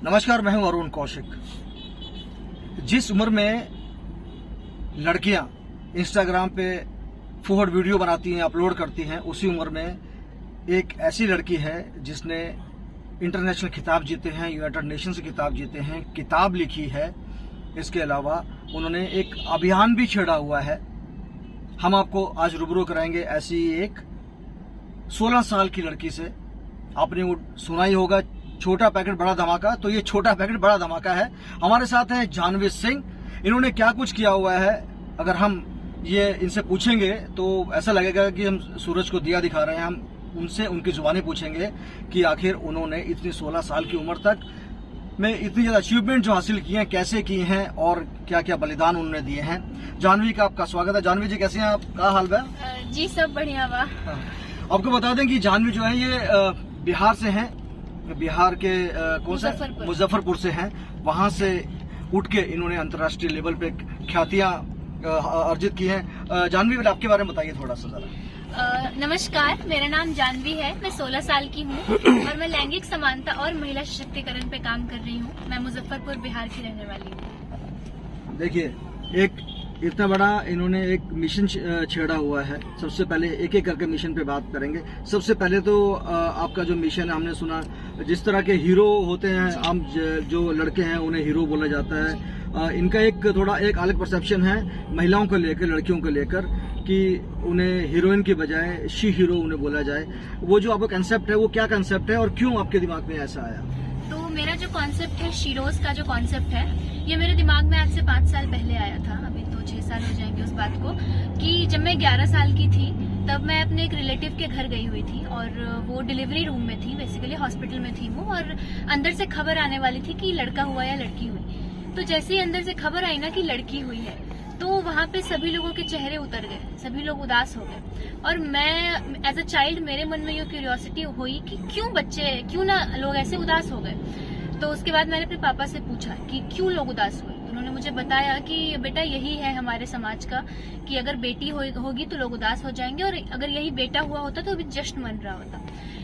नमस्कार, मैं हूं अरुण कौशिक। जिस उम्र में लड़कियां इंस्टाग्राम पे फूहड़ वीडियो बनाती हैं, अपलोड करती हैं, उसी उम्र में एक ऐसी लड़की है जिसने इंटरनेशनल खिताब जीते हैं, यूनाइटेड नेशन से खिताब जीते हैं, किताब लिखी है। इसके अलावा उन्होंने एक अभियान भी छेड़ा हुआ है। हम आपको आज रूबरू कराएंगे ऐसी एक 16 साल की लड़की से। आपने वो सुना ही होगा, छोटा पैकेट बड़ा धमाका। तो ये छोटा पैकेट बड़ा धमाका है। हमारे साथ है जानवी सिंह। इन्होंने क्या कुछ किया हुआ है, अगर हम ये इनसे पूछेंगे तो ऐसा लगेगा कि हम सूरज को दिया दिखा रहे हैं। हम उनसे उनकी जुबानी पूछेंगे कि आखिर उन्होंने इतनी 16 साल की उम्र तक में इतनी ज्यादा अचीवमेंट जो हासिल की हैं, कैसे की हैं और क्या क्या बलिदान उन्होंने दिए हैं। जानवी का आपका स्वागत है। जानवी जी, कैसे हैं आप? क्या हाल है? जी सब बढ़िया बा। आपको बता दें कि जानवी जो है ये बिहार से हैं। बिहार के कौन सा? मुजफ्फरपुर से हैं। वहां से उठ के इन्होंने अंतर्राष्ट्रीय लेवल पे ख्यातियां अर्जित की हैं। जानवी, आपके बारे में बताइए थोड़ा सा जरा। नमस्कार, मेरा नाम जानवी है। मैं 16 साल की हूँ और मैं लैंगिक समानता और महिला सशक्तिकरण पे काम कर रही हूँ। मैं मुजफ्फरपुर बिहार की रहने वाली हूँ। देखिए, एक इतना बड़ा इन्होंने एक मिशन छेड़ा हुआ है। सबसे पहले एक एक करके मिशन पे बात करेंगे। सबसे पहले तो आपका जो मिशन है, हमने सुना जिस तरह के हीरो होते हैं, आम जो लड़के हैं उन्हें हीरो बोला जाता है। इनका एक थोड़ा एक अलग परसेप्शन है महिलाओं को लेकर, लड़कियों को लेकर, कि उन्हें हीरोइन के बजाय शी हीरो उन्हें बोला जाए। वो जो आपका कंसेप्ट है, वो क्या कंसेप्ट है और क्यों आपके दिमाग में ऐसा आया? तो मेरा जो कॉन्सेप्ट है, शीरोज का जो कॉन्सेप्ट है, ये मेरे दिमाग में आज से 5 साल पहले आया था। अभी तो 6 साल हो जाएंगे उस बात को। कि जब मैं 11 साल की थी तब मैं अपने एक रिलेटिव के घर गई हुई थी और वो डिलीवरी रूम में थी, बेसिकली हॉस्पिटल में थी वो। और अंदर से खबर आने वाली थी कि लड़का हुआ या लड़की हुई। तो जैसे ही अंदर से खबर आई ना कि लड़की हुई है, तो वहाँ पे सभी लोगों के चेहरे उतर गए, सभी लोग उदास हो गए। और मैं एज अ चाइल्ड, मेरे मन में ये क्यूरियोसिटी हुई कि क्यों ना लोग ऐसे उदास हो गए। तो उसके बाद मैंने अपने पापा से पूछा कि क्यों लोग उदास हुए। उन्होंने मुझे बताया कि बेटा, यही है हमारे समाज का कि अगर बेटी होगी तो लोग उदास हो जाएंगे, और अगर यही बेटा हुआ होता तो अभी जश्न मन रहा होता।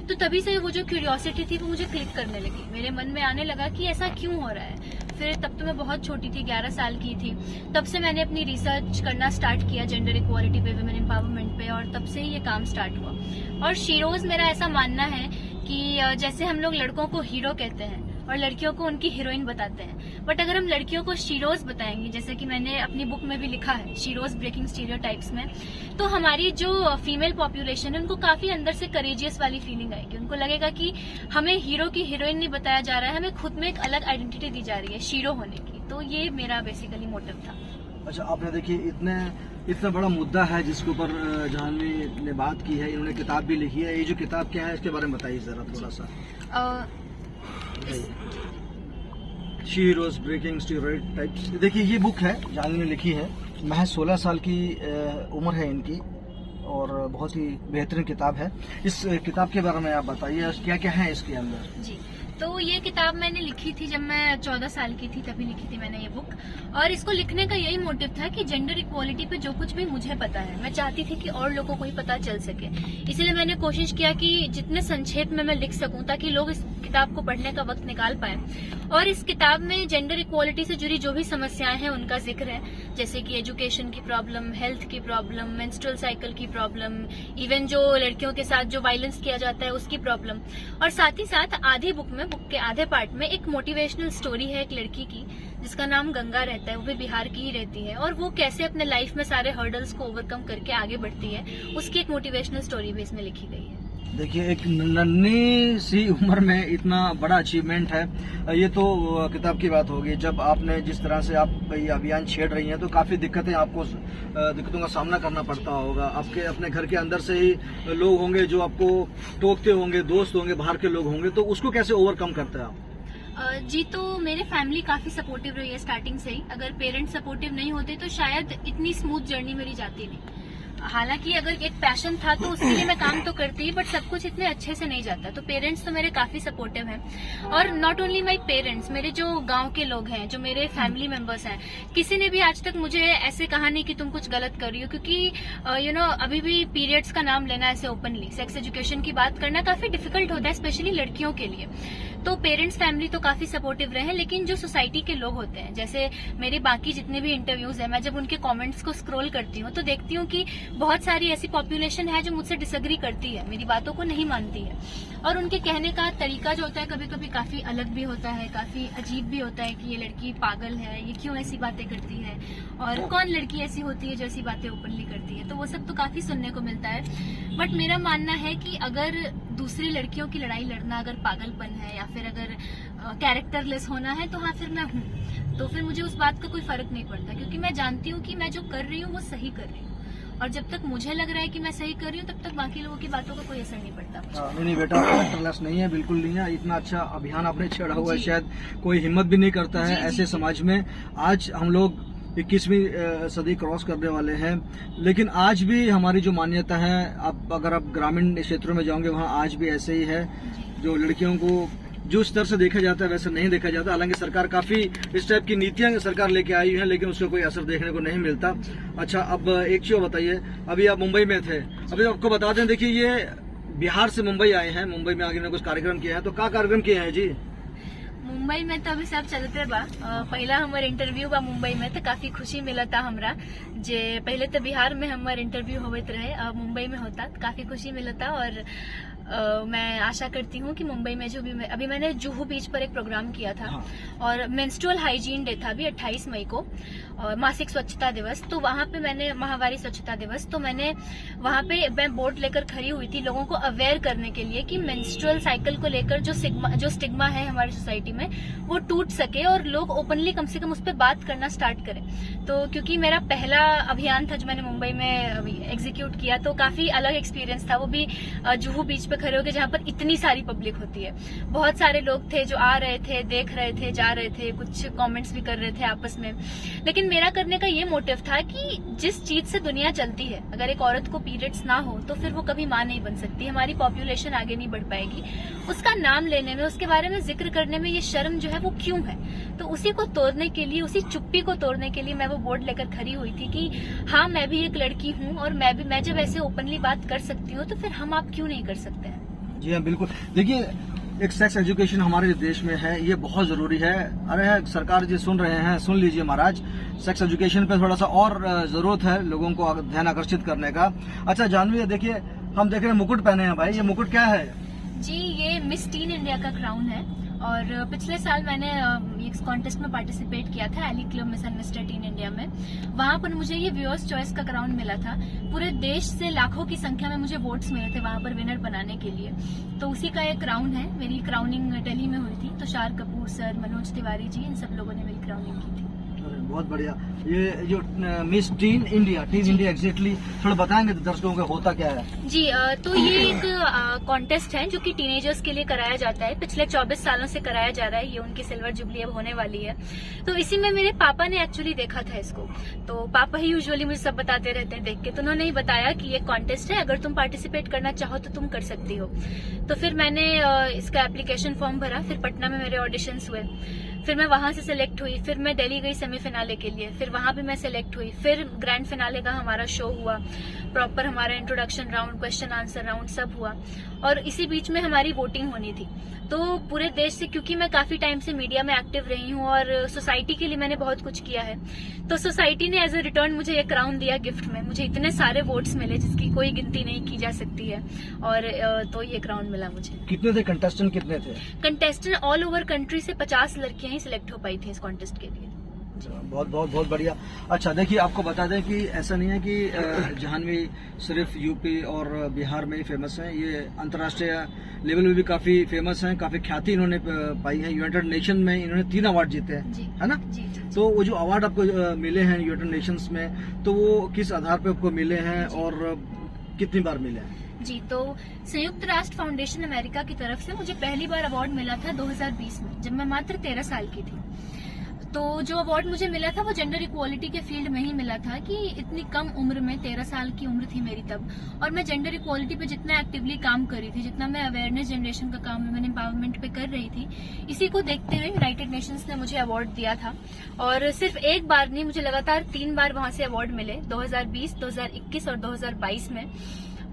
तो तभी से वो जो क्यूरियोसिटी थी वो मुझे क्लिक करने लगी। मेरे मन में आने लगा कि ऐसा क्यों हो रहा है। फिर तब तो मैं बहुत छोटी थी, 11 साल की थी। तब से मैंने अपनी रिसर्च करना स्टार्ट किया जेंडर इक्वालिटी पे, वुमेन एम्पावरमेंट पे, और तब से ही ये काम स्टार्ट हुआ। और शीरोज, मेरा ऐसा मानना है कि जैसे हम लोग लड़कों को हीरो कहते हैं और लड़कियों को उनकी हीरोइन बताते हैं, बट अगर हम लड़कियों को शीरोज बताएंगे, जैसे कि मैंने अपनी बुक में भी लिखा है शीरोज ब्रेकिंग स्टीरियोटाइप्स में, तो हमारी जो फीमेल पॉपुलेशन है उनको काफी अंदर से करेजियस वाली फीलिंग आएगी। उनको लगेगा कि हमें हीरो की हीरोइन नहीं बताया जा रहा है, हमें खुद में एक अलग आइडेंटिटी दी जा रही है शीरो होने की। तो ये मेरा बेसिकली मोटिव था। अच्छा, आपने देखिए इतना बड़ा मुद्दा है जिसके ऊपर जानवी ने बात की है। इन्होंने किताब भी लिखी है। ये जो किताब क्या है, इसके बारे में बताइए जरा थोड़ा सा। She heroes breaking stereotypes. देखिए, ये बुक है, जानवी ने लिखी है। महज 16 साल की उम्र है इनकी और बहुत ही बेहतरीन किताब है। इस किताब के बारे में आप बताइए, क्या क्या है इसके अंदर? जी, तो ये किताब मैंने लिखी थी जब मैं 14 साल की थी, तभी लिखी थी मैंने ये बुक। और इसको लिखने का यही मोटिव था कि जेंडर इक्वालिटी पे जो कुछ भी मुझे पता है, मैं चाहती थी कि और लोगों को ही पता चल सके। इसीलिए मैंने कोशिश किया कि जितने संक्षेप में मैं लिख सकूं, ताकि लोग इस किताब को पढ़ने का वक्त निकाल पाए। और इस किताब में जेंडर इक्वालिटी से जुड़ी जो भी समस्याएं हैं उनका जिक्र है, जैसे कि एजुकेशन की प्रॉब्लम, हेल्थ की प्रॉब्लम, मेंस्ट्रुअल साइकिल की प्रॉब्लम, इवन जो लड़कियों के साथ जो वायलेंस किया जाता है उसकी प्रॉब्लम। और साथ ही साथ आधी बुक के आधे पार्ट में एक मोटिवेशनल स्टोरी है एक लड़की की, जिसका नाम गंगा रहता है। वो भी बिहार की ही रहती है और वो कैसे अपने लाइफ में सारे हर्डल्स को ओवरकम करके आगे बढ़ती है, उसकी एक मोटिवेशनल स्टोरी भी इसमें लिखी गई है। देखिए, एक नन्ही सी उम्र में इतना बड़ा अचीवमेंट है। ये तो किताब की बात होगी। जब आपने जिस तरह से आप ये अभियान छेड़ रही हैं, तो काफी दिक्कतों का सामना करना पड़ता होगा। आपके अपने घर के अंदर से ही लोग होंगे जो आपको टोकते होंगे, दोस्त होंगे, बाहर के लोग होंगे, तो उसको कैसे ओवरकम करते हैं आप? जी, तो मेरे फैमिली काफी सपोर्टिव रही है स्टार्टिंग से ही। अगर पेरेंट्स सपोर्टिव नहीं होते तो शायद इतनी स्मूथ जर्नी मेरी जाती नहीं। हालांकि अगर एक पैशन था तो उसके लिए मैं काम तो करती ही, बट सब कुछ इतने अच्छे से नहीं जाता। तो पेरेंट्स तो मेरे काफी सपोर्टिव हैं। और नॉट ओनली माय पेरेंट्स, मेरे जो गांव के लोग हैं, जो मेरे फैमिली मेंबर्स हैं, किसी ने भी आज तक मुझे ऐसे कहा नहीं कि तुम कुछ गलत कर रही हो। क्योंकि अभी भी पीरियड्स का नाम लेना ऐसे ओपनली, सेक्स एजुकेशन की बात करना काफी डिफिकल्ट होता है, स्पेशली लड़कियों के लिए। तो पेरेंट्स फैमिली तो काफी सपोर्टिव रहे हैं, लेकिन जो सोसाइटी के लोग होते हैं, जैसे मेरे बाकी जितने भी इंटरव्यूज है, मैं जब उनके कमेंट्स को स्क्रॉल करती हूँ तो देखती हूँ कि बहुत सारी ऐसी पॉपुलेशन है जो मुझसे डिसएग्री करती है, मेरी बातों को नहीं मानती है, और उनके कहने का तरीका जो होता है कभी कभी काफी अलग भी होता है, काफी अजीब भी होता है कि ये लड़की पागल है, ये क्यों ऐसी बातें करती है, और कौन लड़की ऐसी होती है जो ऐसी बातें ओपनली करती है। तो वो सब तो काफी सुनने को मिलता है। बट मेरा मानना है कि अगर दूसरी लड़कियों की लड़ाई लड़ना अगर पागलपन है या फिर अगर कैरेक्टरलेस होना है, तो हाँ फिर मैं हूँ, तो फिर मुझे उस बात का कोई फर्क नहीं पड़ता, क्योंकि मैं जानती हूँ कि मैं जो कर रही हूँ वो सही कर रही हूँ, और जब तक मुझे लग रहा है कि मैं सही कर रही हूँ तब तक बाकी लोगों की बातों का कोई असर नहीं पड़ता। नहीं बेटा, कैरेक्टरलेस नहीं है, बिल्कुल नहीं है। इतना अच्छा अभियान आपने छेड़ा हुआ है, शायद कोई हिम्मत भी नहीं करता है ऐसे समाज में। आज हम लोग 21वीं सदी क्रॉस करने वाले हैं, लेकिन आज भी हमारी जो मान्यता है, अब अगर आप ग्रामीण क्षेत्रों में जाओगे वहाँ आज भी ऐसे ही है, जो लड़कियों को जो स्तर से देखा जाता है वैसे नहीं देखा जाता। हालांकि सरकार काफी इस टाइप की नीतियां सरकार लेके आई है, लेकिन उसका कोई असर देखने को नहीं मिलता। अच्छा, अब एक चीज बताइए, अभी आप मुंबई में थे, अभी आपको बता दें, देखिए ये बिहार से मुंबई आए हैं, मुंबई में आगे कुछ कार्यक्रम किया है, तो क्या कार्यक्रम किए हैं जी? मुंबई में तो अभी सब चलते बा, पहला हमारे इंटरव्यू बा मुंबई में, तो काफी खुशी मिला था हमरा, जे पहले तो बिहार में हमारे इंटरव्यू होते रहे, अब मुंबई में होता, काफी खुशी मिला था। और मैं आशा करती हूँ कि मुंबई में जो भी अभी मैंने जुहू बीच पर एक प्रोग्राम किया था, और मेंस्ट्रुअल हाइजीन डे था अभी 28 मई को, और मासिक स्वच्छता दिवस, तो वहाँ पे मैंने माहवारी स्वच्छता दिवस, तो मैंने वहाँ पे मैं बोर्ड लेकर खड़ी हुई थी लोगों को अवेयर करने के लिए कि मेंस्ट्रुअल साइकिल को लेकर जो स्टिग्मा है हमारी सोसाइटी में वो टूट सके और लोग ओपनली कम से कम उस पर बात करना स्टार्ट करें। तो क्योंकि मेरा पहला अभियान था जो मैंने मुंबई में एग्जीक्यूट किया, तो काफी अलग एक्सपीरियंस था, वो भी जुहू बीच पे खड़े होकर जहाँ पर इतनी सारी पब्लिक होती है। बहुत सारे लोग थे जो आ रहे थे, देख रहे थे, जा रहे थे, कुछ कमेंट्स भी कर रहे थे आपस में। लेकिन मेरा करने का ये मोटिव था कि जिस चीज से दुनिया चलती है, अगर एक औरत को पीरियड्स ना हो तो फिर वो कभी माँ नहीं बन सकती, हमारी पॉपुलेशन आगे नहीं बढ़ पाएगी, उसका नाम लेने में, उसके बारे में जिक्र करने में ये शर्म जो है वो क्यों है। तो उसी को तोड़ने के लिए, उसी चुप्पी को तोड़ने के लिए मैं वो बोर्ड लेकर खड़ी हुई थी कि हाँ मैं भी एक लड़की हूँ, और मैं जब ऐसे ओपनली बात कर सकती हूँ तो फिर हम आप क्यों नहीं कर सकते हैं। जी हाँ, बिल्कुल। देखिए, एक सेक्स एजुकेशन हमारे देश में है, ये बहुत जरूरी है। अरे सरकार जी सुन रहे हैं, सुन लीजिए महाराज, सेक्स एजुकेशन पे थोड़ा सा और जरूरत है लोगों को ध्यान आकर्षित करने का। अच्छा जानवी, देखिए हम देख रहे हैं मुकुट पहने हैं भाई, ये मुकुट क्या है? जी, ये मिस टीन इंडिया का क्राउन है, और पिछले साल मैंने एक कॉन्टेस्ट में पार्टिसिपेट किया था, Elle club miss and mister teen India में। वहां पर मुझे ये व्यूअर्स चॉइस का क्राउन मिला था। पूरे देश से लाखों की संख्या में मुझे वोट्स मिले थे वहां पर विनर बनाने के लिए, तो उसी का एक क्राउन है। मेरी क्राउनिंग दिल्ली में हुई थी, तुषार कपूर सर, मनोज तिवारी जी, इन सब लोगों ने मेरी क्राउनिंग की थी। बहुत बढ़िया। ये जो मिस टीन इंडिया एग्जैक्टली थोड़ा बताएंगे दर्शकों को होता क्या है? जी, तो ये एक कॉन्टेस्ट है जो कि टीनेजर्स के लिए कराया जाता है, पिछले 24 सालों से कराया जा रहा है, ये उनकी सिल्वर जुबली अब होने वाली है। तो इसी में मेरे पापा ने एक्चुअली देखा था इसको, तो पापा ही यूजुअली मुझे सब बताते रहते हैं देख के, तो उन्होंने ही बताया कि ये कॉन्टेस्ट है, अगर तुम पार्टिसिपेट करना चाहो तो तुम कर सकती हो। तो फिर मैंने इसका एप्लीकेशन फॉर्म भरा, फिर पटना में मेरे ऑडिशंस हुए, फिर मैं वहां से सिलेक्ट हुई, फिर मैं दिल्ली गई सेमीफिनाले के लिए, फिर वहां भी मैं सिलेक्ट हुई, फिर ग्रैंड फिनाले का हमारा शो हुआ, प्रॉपर हमारा introduction round, question answer round सब हुआ, और इसी बीच में हमारी वोटिंग होनी थी। तो पूरे देश से, क्योंकि मैं काफी टाइम से मीडिया में एक्टिव रही हूँ और सोसाइटी के लिए मैंने बहुत कुछ किया है, तो सोसाइटी ने एज ए रिटर्न मुझे ये क्राउन दिया गिफ्ट में। मुझे इतने सारे वोट्स मिले जिसकी कोई गिनती नहीं की जा सकती है, और तो ये क्राउन मिला मुझे। कितने थे कंटेस्टेंट? कितने थे कंटेस्टेंट? ऑल ओवर कंट्री से 50 लड़कियां ही सिलेक्ट हो पाई थी इस कॉन्टेस्ट के लिए। बहुत बहुत बहुत बढ़िया। अच्छा देखिए, आपको बता दें कि ऐसा नहीं है कि जाह्नवी सिर्फ यूपी और बिहार में ही फेमस है, ये अंतर्राष्ट्रीय लेवल में भी काफी फेमस हैं, काफी ख्याति इन्होंने पाई है। यूनाइटेड नेशन में इन्होंने 3 अवार्ड जीते हैं, है ना? जी। तो वो जो अवार्ड आपको मिले हैं यूनाइटेड नेशंस में, तो वो किस आधार पर आपको मिले हैं और कितनी बार मिले हैं? जी, तो संयुक्त राष्ट्र फाउंडेशन अमेरिका की तरफ से मुझे पहली बार अवार्ड मिला था 2020 में, जब मैं मात्र 13 साल की थी। तो जो अवार्ड मुझे मिला था वो जेंडर इक्वालिटी के फील्ड में ही मिला था, कि इतनी कम उम्र में, 13 साल की उम्र थी मेरी तब, और मैं जेंडर इक्वालिटी पे जितना एक्टिवली काम कर रही थी, जितना मैं अवेयरनेस जनरेशन का काम, वुमेन एम्पावरमेंट पे कर रही थी, इसी को देखते हुए यूनाइटेड नेशंस ने मुझे अवार्ड दिया था। और सिर्फ एक बार नहीं, मुझे लगातार 3 बार वहां से अवार्ड मिले, 2020, 2021 और 2022 में।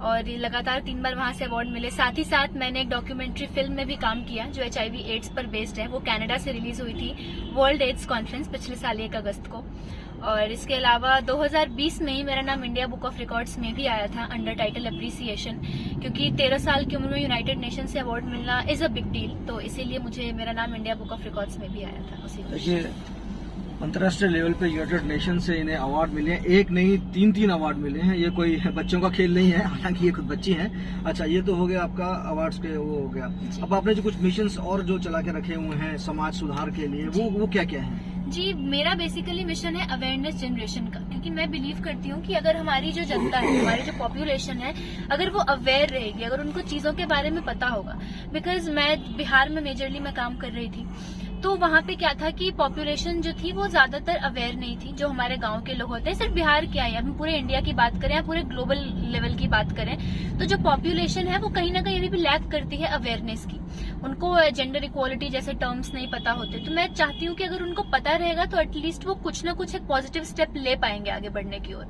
और लगातार 3 बार वहां से अवार्ड मिले। साथ ही साथ मैंने एक डॉक्यूमेंट्री फिल्म में भी काम किया जो HIV एड्स पर बेस्ड है। वो कनाडा से रिलीज हुई थी, वर्ल्ड एड्स कॉन्फ्रेंस, पिछले साल 1 अगस्त को। और इसके अलावा 2020 में ही मेरा नाम इंडिया बुक ऑफ रिकॉर्ड्स में भी आया था अंडर टाइटल अप्रिसिएशन, क्योंकि 13 साल की उम्र में यूनाइटेड नेशन से अवार्ड मिलना इज अ बिग डील, तो इसीलिए मुझे मेरा नाम इंडिया बुक ऑफ रिकॉर्ड्स में भी आया था उसी वर्ष। देखिए, अंतर्राष्ट्रीय लेवल पे यूनाइटेड नेशन से इन्हें अवार्ड मिले हैं, एक नहीं 3 अवार्ड मिले हैं। ये कोई बच्चों का खेल नहीं है, हालांकि ये खुद बच्ची हैं। अच्छा, ये तो हो गया आपका अवार्ड्स के, वो हो गया। अब आपने जो कुछ मिशंस और जो चला के रखे हुए हैं समाज सुधार के लिए, वो क्या क्या है? जी, मेरा बेसिकली मिशन है अवेयरनेस जनरेशन का, क्योंकि मैं बिलीव करती हूँ कि अगर हमारी जो जनता है, हमारी जो पॉपुलेशन है, अगर वो अवेयर रहेगी, अगर उनको चीजों के बारे में पता होगा। बिकॉज मैं बिहार में मेजरली मैं काम कर रही थी, तो वहाँ पे क्या था कि पॉपुलेशन जो थी वो ज्यादातर अवेयर नहीं थी। जो हमारे गांव के लोग होते हैं, सिर्फ बिहार क्या है, हम पूरे इंडिया की बात करें या पूरे ग्लोबल लेवल की बात करें, तो जो पॉपुलेशन है वो कहीं ना कहीं अभी भी लैक करती है अवेयरनेस की। उनको जेंडर इक्वालिटी जैसे टर्म्स नहीं पता होते। तो मैं चाहती हूँ कि अगर उनको पता रहेगा तो एटलीस्ट वो कुछ ना कुछ एक पॉजिटिव स्टेप ले पाएंगे आगे बढ़ने की ओर।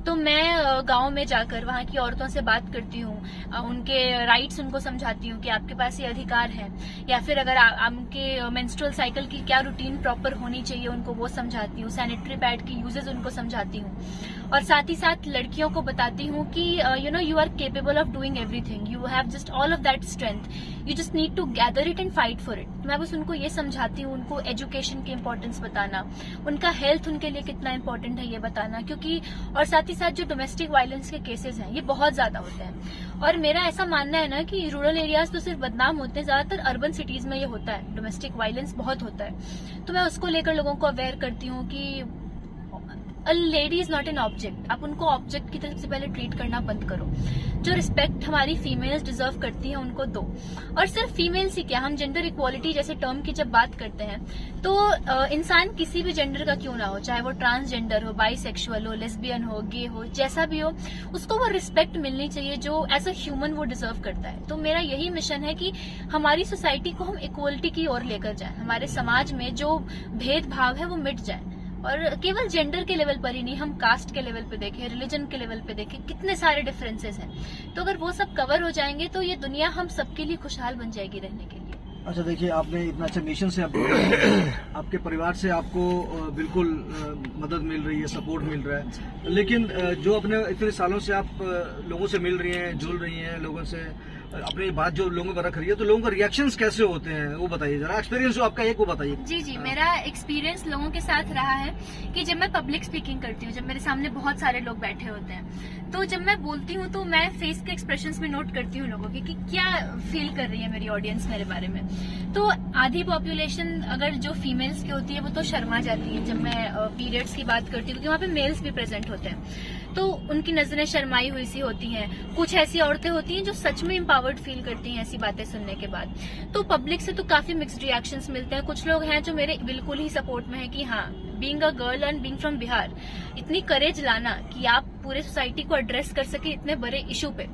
तो मैं गांव में जाकर वहाँ की औरतों से बात करती हूँ, उनके राइट्स उनको समझाती हूँ कि आपके पास ये अधिकार है, या फिर अगर आपके मेंस्ट्रुअल साइकिल की क्या रूटीन प्रॉपर होनी चाहिए उनको वो समझाती हूँ, सैनिटरी पैड की यूजेस उनको समझाती हूँ। और साथ ही साथ लड़कियों को बताती हूँ कि you are capable of doing everything, you have just all of that strength, you just need to gather it and fight for it. मैं बस उनको ये समझाती हूँ, उनको एजुकेशन की इम्पोर्टेंस बताना, उनका हेल्थ उनके लिए कितना इम्पोर्टेंट है ये बताना, क्योंकि और साथ ही साथ जो डोमेस्टिक वायलेंस के केसेस हैं ये बहुत ज्यादा होते हैं। और मेरा ऐसा मानना है ना कि रूरल एरियाज तो सिर्फ बदनाम होते हैं, ज्यादातर अर्बन सिटीज में ये होता है, डोमेस्टिक वायलेंस बहुत होता है। तो मैं उसको लेकर लोगों को अवेयर करती हूँ कि a lady is not an object. आप उनको ऑब्जेक्ट की तरफ से पहले ट्रीट करना बंद करो। जो रिस्पेक्ट हमारी फीमेल्स डिजर्व करती हैं उनको दो। और सिर्फ फीमेल्स ही क्या, हम जेंडर इक्वालिटी जैसे टर्म की जब बात करते हैं तो इंसान किसी भी जेंडर का क्यों ना हो, चाहे वो ट्रांसजेंडर हो, बाइसेक्सुअल हो, लेस्बियन हो, गे हो, जैसा भी हो, उसको वो रिस्पेक्ट मिलनी चाहिए जो एज अ ह्यूमन वो डिजर्व करता है। तो मेरा यही मिशन है कि हमारी सोसाइटी को हम इक्वालिटी की ओर लेकर जाएं, हमारे समाज में जो भेदभाव है वो मिट जाए। और केवल जेंडर के लेवल पर ही नहीं, हम कास्ट के लेवल पे देखें, रिलीजन के लेवल पे देखें, कितने सारे डिफरेंसेस हैं। तो अगर वो सब कवर हो जाएंगे तो ये दुनिया हम सबके लिए खुशहाल बन जाएगी रहने के लिए। अच्छा, देखिए, आपने इतना अच्छा मिशन से आपके परिवार से आपको बिल्कुल मदद मिल रही है, सपोर्ट मिल रहा है, लेकिन जो अपने इतने सालों से आप लोगों से मिल रही हैं, जुड़ रही हैं, लोगों से अपनी बात जो लोगों पर रख रही है, तो लोगों के रिएक्शंस कैसे होते हैं वो बताइए जरा। एक्सपीरियंस जो आपका एक वो बताइए। जी, मेरा एक्सपीरियंस लोगों के साथ रहा है कि जब मैं पब्लिक स्पीकिंग करती हूँ, जब मेरे सामने बहुत सारे लोग बैठे होते हैं, तो जब मैं बोलती हूँ तो मैं फेस के एक्सप्रेशंस में नोट करती हूँ लोगों के कि क्या फील कर रही है मेरी ऑडियंस मेरे बारे में। तो आधी पॉपुलेशन अगर जो फीमेल्स की होती है वो तो शर्मा जाती है जब मैं पीरियड्स की बात करती हूँ, क्योंकि वहाँ पे मेल्स भी प्रेजेंट होते हैं, तो उनकी नजरें शर्माई हुई सी होती हैं। कुछ ऐसी औरतें होती हैं जो सच में एम्पावर्ड फील करती हैं ऐसी बातें सुनने के बाद। तो पब्लिक से तो काफी मिक्स्ड रिएक्शंस मिलते हैं। कुछ लोग हैं जो मेरे बिल्कुल ही सपोर्ट में है कि हाँ, being a girl and being from Bihar, इतनी करेज लाना कि आप पूरे सोसाइटी को एड्रेस कर सके इतने बड़े इशू पे,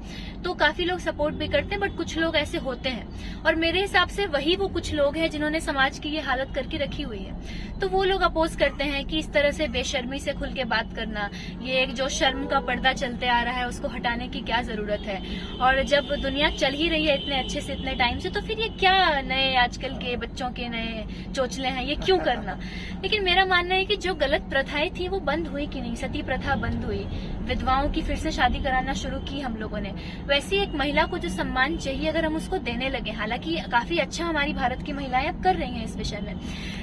तो काफी लोग सपोर्ट भी करते हैं। बट कुछ लोग ऐसे होते हैं, और मेरे हिसाब से वही वो कुछ लोग हैं जिन्होंने समाज की ये हालत करके रखी हुई है। तो वो लोग अपोज करते हैं कि इस तरह से बेशर्मी से खुल के बात करना, ये एक जो शर्म का पर्दा चलते आ रहा है उसको हटाने की क्या जरूरत है। और जब दुनिया चल ही रही है इतने अच्छे से इतने टाइम से, तो फिर ये क्या नए आजकल के बच्चों के नए चोचले हैं, ये क्यों करना। लेकिन मेरा मानना है कि जो गलत प्रथाएं थी वो बंद हुई कि नहीं, सती प्रथा बंद हुई, विधवाओं की फिर से शादी कराना शुरू की हम लोगों ने। वैसे एक महिला को जो सम्मान चाहिए अगर हम उसको देने लगे, हालांकि काफी अच्छा हमारी भारत की महिलाएं अब कर रही हैं इस विषय में,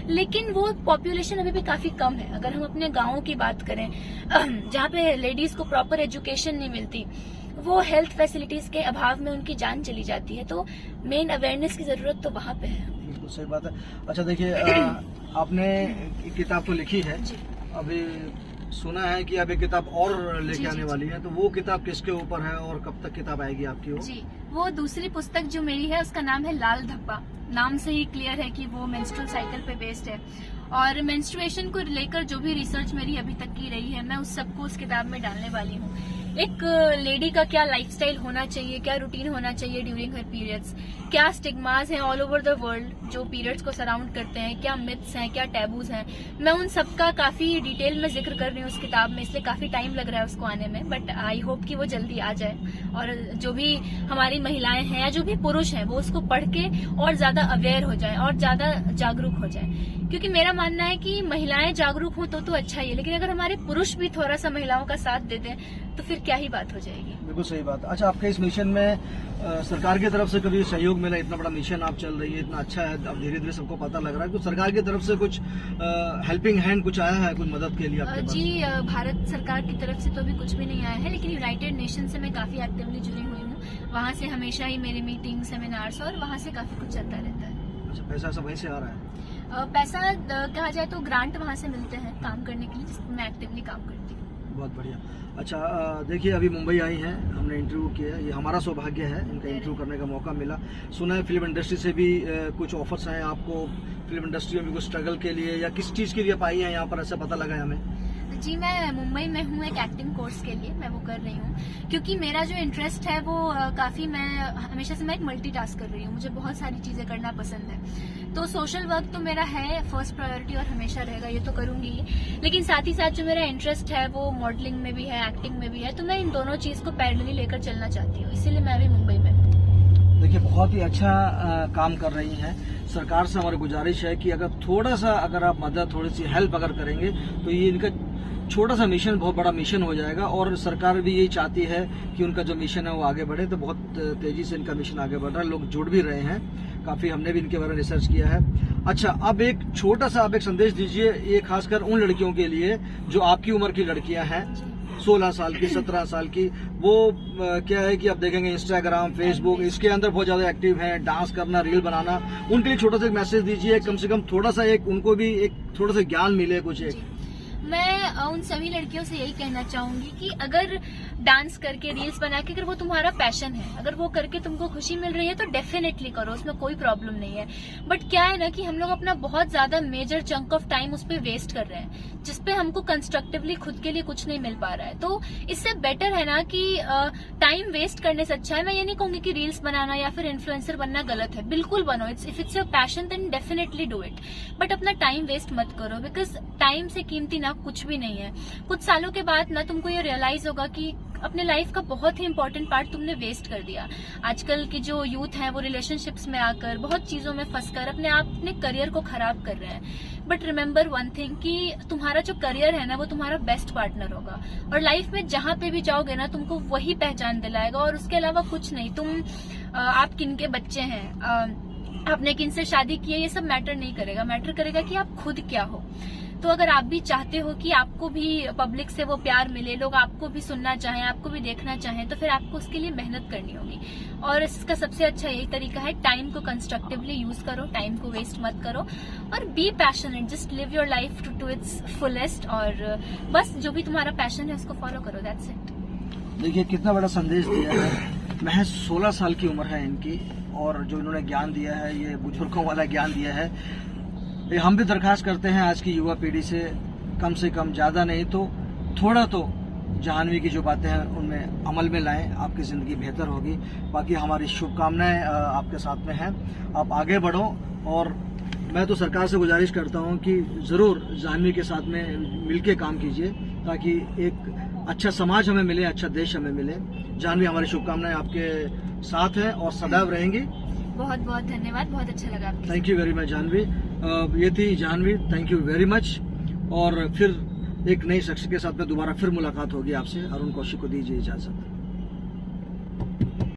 लेकिन वो पॉपुलेशन अभी भी काफी कम है। अगर हम अपने गाँवों की बात करें जहाँ पे लेडीज को प्रॉपर एजुकेशन नहीं मिलती, वो हेल्थ फैसिलिटीज के अभाव में उनकी जान चली जाती है, तो मेन अवेयरनेस की जरूरत तो वहाँ पे है। बिल्कुल सही बात है। अच्छा, देखिए, आपने एक किताब तो लिखी है, अभी सुना है कि अब एक किताब और लेके आने वाली है, तो वो किताब किसके ऊपर है और कब तक किताब आएगी आपकी? जी, वो दूसरी पुस्तक जो मेरी है उसका नाम है लाल धब्बा। नाम से ही क्लियर है कि वो मेंस्ट्रुअल साइकिल पे बेस्ड है, और मेंस्ट्रुएशन को लेकर जो भी रिसर्च मेरी अभी तक की रही है मैं उस सबको उस किताब में डालने वाली हूँ। एक लेडी का क्या लाइफस्टाइल होना चाहिए, क्या रूटीन होना चाहिए ड्यूरिंग हर पीरियड्स, क्या स्टिग्मास हैं ऑल ओवर द वर्ल्ड जो पीरियड्स को सराउंड करते हैं, क्या मिथ्स हैं, क्या टैबूज हैं, मैं उन सब का काफी डिटेल में जिक्र कर रही हूँ उस किताब में, इसलिए काफी टाइम लग रहा है उसको आने में, बट आई होप कि वो जल्दी आ जाए और जो भी हमारी महिलाएं हैं या जो भी पुरुष हैं वो उसको पढ़ के और ज्यादा अवेयर हो जाए और ज्यादा जागरूक हो जाए। क्योंकि मेरा मानना है कि महिलाएं जागरूक हो तो अच्छा ही है, लेकिन अगर हमारे पुरुष भी थोड़ा सा महिलाओं का साथ दे दें तो फिर क्या ही बात हो जाएगी। बिल्कुल सही बात। अच्छा, आपके इस मिशन में सरकार की तरफ से कभी सहयोग मिला? इतना बड़ा मिशन आप चल रही है, इतना अच्छा है, अब धीरे धीरे सबको पता लग रहा है, तो सरकार की तरफ से कुछ हेल्पिंग हैंड कुछ आया है, कुछ मदद के लिए आपके पास? जी, भारत सरकार की तरफ से तो अभी कुछ भी नहीं आया है, लेकिन यूनाइटेड नेशन से मैं काफी एक्टिवली जुड़ी हुई हूँ। वहाँ से हमेशा ही मेरी मीटिंग, सेमिनार्स और वहाँ से काफी कुछ चलता रहता है। अच्छा, पैसा सब वहीं से आ रहा है? पैसा कहा जाए तो ग्रांट वहाँ से मिलते हैं काम करने के लिए, जिसमें मैं एक्टिवली काम करती हूँ। बहुत बढ़िया। अच्छा, देखिए अभी मुंबई आई हैं, हमने इंटरव्यू किया, ये हमारा सौभाग्य है, इनका इंटरव्यू करने का मौका मिला। सुना है फिल्म इंडस्ट्री से भी कुछ ऑफर्स हैं आपको, फिल्म इंडस्ट्री में कुछ स्ट्रगल के लिए या किस चीज़ के लिए आप आई हैं यहाँ पर, ऐसा पता लगा है हमें? जी, मैं मुंबई में हूँ एक एक्टिंग कोर्स के लिए, मैं वो कर रही हूँ क्योंकि मेरा जो इंटरेस्ट है वो काफ़ी, मैं हमेशा से मैं एक मल्टीटास्क कर रही हूँ, मुझे बहुत सारी चीज़ें करना पसंद है। तो सोशल वर्क तो मेरा है फर्स्ट प्रायोरिटी और हमेशा रहेगा, ये तो करूँगी ही, लेकिन साथ ही साथ जो मेरा इंटरेस्ट है वो मॉडलिंग में भी है, एक्टिंग में भी है, तो मैं इन दोनों चीज़ को पैरेलली लेकर चलना चाहती हूँ, इसीलिए मैं अभी मुंबई में हूँ। देखिए, बहुत ही अच्छा काम कर रही हैं। सरकार से हमारी गुजारिश है कि अगर थोड़ा सा अगर आप मदद, थोड़ी सी हेल्प अगर करेंगे तो ये इनका छोटा सा मिशन बहुत बड़ा मिशन हो जाएगा, और सरकार भी यही चाहती है कि उनका जो मिशन है वो आगे बढ़े, तो बहुत तेजी से इनका मिशन आगे बढ़ रहा है, लोग जुड़ भी रहे हैं काफ़ी, हमने भी इनके बारे में रिसर्च किया है। अच्छा, अब एक छोटा सा आप एक संदेश दीजिए, ये खासकर उन लड़कियों के लिए जो आपकी उम्र की लड़कियां हैं, 16 साल की, 17 साल की, वो क्या है कि आप देखेंगे इंस्टाग्राम, फेसबुक, इसके अंदर बहुत ज़्यादा एक्टिव हैं, डांस करना, रील बनाना, उनके लिए छोटा सा एक मैसेज दीजिए, कम से कम थोड़ा सा एक उनको भी एक थोड़ा सा ज्ञान मिले कुछ एक। मैं उन सभी लड़कियों से यही कहना चाहूंगी कि अगर डांस करके, रील्स बना के, अगर वो तुम्हारा पैशन है, अगर वो करके तुमको खुशी मिल रही है तो डेफिनेटली करो, उसमें कोई प्रॉब्लम नहीं है। बट क्या है ना कि हम लोग अपना बहुत ज्यादा मेजर चंक ऑफ टाइम उस पर वेस्ट कर रहे हैं, जिसपे हमको कंस्ट्रक्टिवली खुद के लिए कुछ नहीं मिल पा रहा है। तो इससे बेटर है ना कि टाइम वेस्ट करने से अच्छा है, मैं ये नहीं कहूंगी कि रील्स बनाना या फिर इन्फ्लुएंसर बनना गलत है, बिल्कुल बनो, if it's your passion then definitely do it, but अपना टाइम वेस्ट मत करो, बिकॉज टाइम से कीमती ना कुछ भी नहीं है। कुछ सालों के बाद ना तुमको ये रियलाइज होगा कि अपने लाइफ का बहुत ही इंपॉर्टेंट पार्ट तुमने वेस्ट कर दिया। आजकल की जो यूथ है वो रिलेशनशिप्स में आकर बहुत चीजों में फंसकर अपने करियर को खराब कर रहे हैं। बट रिमेम्बर वन थिंग कि तुम्हारा जो करियर है ना वो तुम्हारा बेस्ट पार्टनर होगा, और लाइफ में जहां पे भी जाओगे ना तुमको वही पहचान दिलाएगा, और उसके अलावा कुछ नहीं। आप किन के बच्चे हैं, आपने किन से शादी की है, ये सब मैटर नहीं करेगा, मैटर करेगा कि आप खुद क्या हो। तो अगर आप भी चाहते हो कि आपको भी पब्लिक से वो प्यार मिले, लोग आपको भी सुनना चाहें, आपको भी देखना चाहें, तो फिर आपको उसके लिए मेहनत करनी होगी, और इसका सबसे अच्छा यही तरीका है, टाइम को कंस्ट्रक्टिवली यूज करो, टाइम को वेस्ट मत करो, और be passionate, just live your life to its fullest, और बस जो भी तुम्हारा पैशन है उसको फॉलो करो, दैट्स इट। देखिए कितना बड़ा संदेश दिया है, महज 16 साल की उम्र है इनकी, और जो इन्होंने ज्ञान दिया है ये बुजुर्गों वाला ज्ञान दिया है। हम भी दरख्वास्त करते हैं आज की युवा पीढ़ी से कम ज़्यादा नहीं तो थोड़ा तो जाह्नवी की जो बातें हैं उनमें अमल में लाएं, आपकी ज़िंदगी बेहतर होगी। बाकी हमारी शुभकामनाएं आपके साथ में हैं, आप आगे बढ़ो, और मैं तो सरकार से गुजारिश करता हूं कि ज़रूर जाह्नवी के साथ में मिलके काम कीजिए, ताकि एक अच्छा समाज हमें मिले, अच्छा देश हमें मिले। जाह्नवी, हमारी शुभकामनाएं आपके साथ हैं और सदैव रहेंगी। बहुत बहुत धन्यवाद, बहुत अच्छा लगा। Thank you very much Jahnavi. ये थी Jahnavi, thank you very much. और फिर एक नई शख्स के साथ में दोबारा फिर मुलाकात होगी आपसे। अरुण कौशिक को दीजिए इजाज़त।